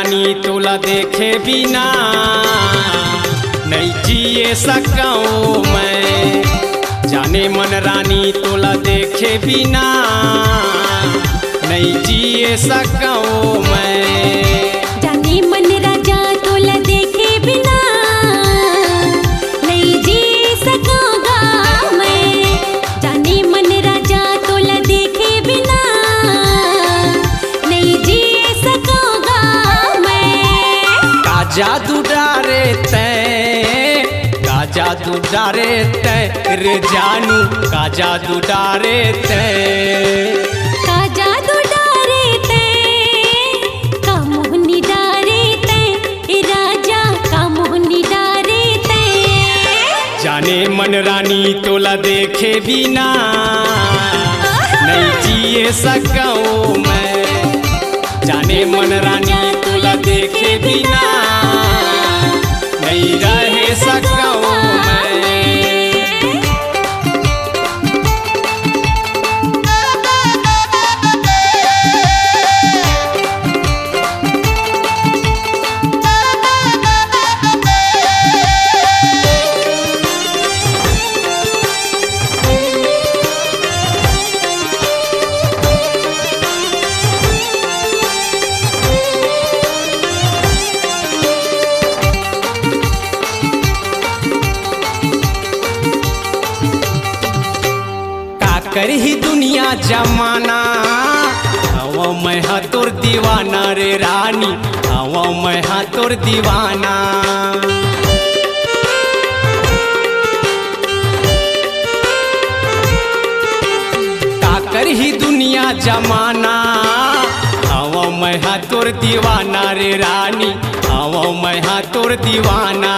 रानी तोला देखे बिना नहीं जिए सकूं मैं। जाने मन रानी तोला देखे बिना नहीं जिए सकूं मैं। जाने मन राजा तोला देखे बिना नहीं जी सकूंगा मैं। जाने मन राजा तोला देखे बिना नहीं जी सकूंगा मैं। का जादू डारे तैं, का जादू डारे तैं रे जानू, का जादू डारे तैं। का जादू डारे तैं, का मोहनी डारे तैं राजा, का मोहनी डारे तैं। जाने मन रानी तोला देखे बिना नहीं जिए सकूं मैं। जाने मन रानी तोला देखे बिना नहीं रह सकूं मैं। कर ही दुनिया जमाना हवा मैं हाँ तोर दीवाना रे रानी, हवा मैं हाँ तोर दीवाना। का कर ही दुनिया जमाना हवा मैं हाँ तोर दीवाना रे रानी, हवा मैं हाँ तोर दीवाना।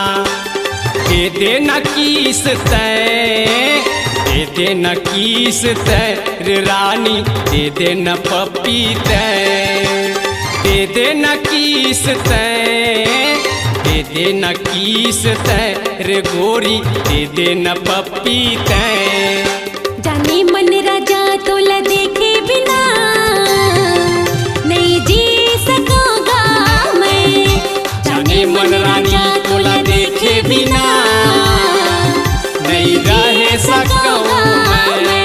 दे दे न किस तैं, दे दे न किस तैं रे रानी, दे दे न पप्पी तैं। दे दे न किस तैं, दे दे न किस तैं रे गोरी, दे दे न पप्पी तैं। जाने मन राजा तोला देखे बिना नहीं जी सकूंगा मैं। जाने मन रानी तोला देखे बिना नहीं रह सकूं मैं।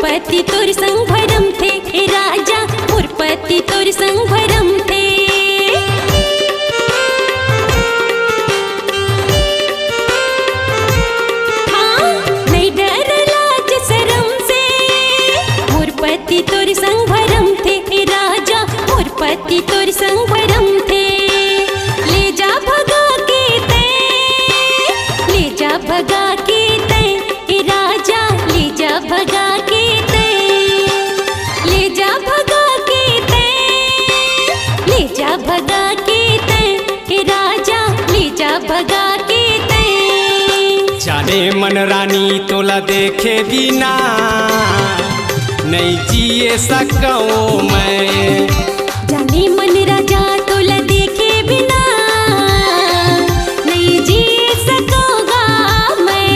पति तोर संग भरम थे ए राजा, मोर पति तोर संग भरम थे। हाँ नहीं डर लाज शरम से, मोर पति तोर संग भरम थे ए राजा, मोर पति तोर संग भरम थे। ले जा भगा के तैं, ले जा भगा के तैं ए राजा, ले जा भगा के भगा के तैं राजा, ले जा भगा के तैं। जाने मन रानी तोला देखे बिना नहीं जिए सकूं मैं। जाने मन राजा तोला देखे बिना नहीं जी सकूंगा मैं।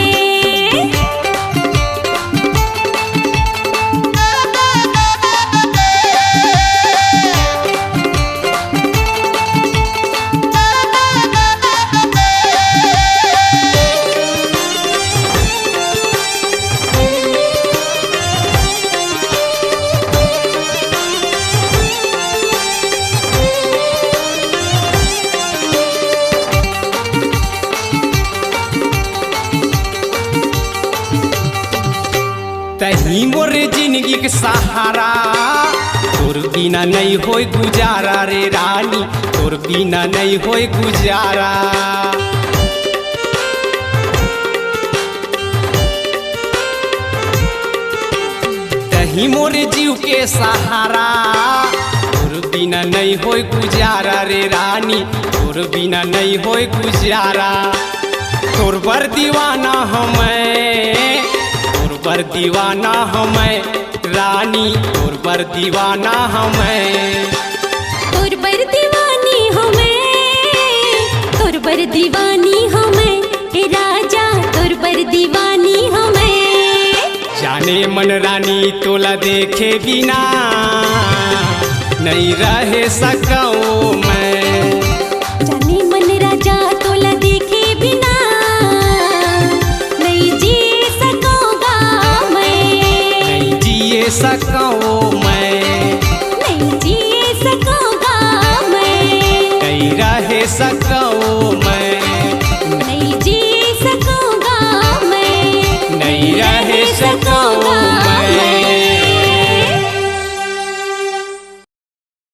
तही मोर जिंदगी के सहारा, तोर बिना नहीं होय गुजारा रे रानी, तोर बिना नहीं होय गुजारा। रही मोरे जीव के सहारा, तोर बिना नहीं होय गुजारा रे रानी, तोर बिना नहीं होय गुजारा। तोर बर दीवाना हमें, तोर बर दीवाना हमें रानी, तोर बर दीवाना हमें। तोर बर दीवानी हमें, तोर बर दीवानी हमें हे राजा, तोर बर दीवानी हमें। जाने मन रानी तोला देखे बिना नहीं रह सकूं मैं।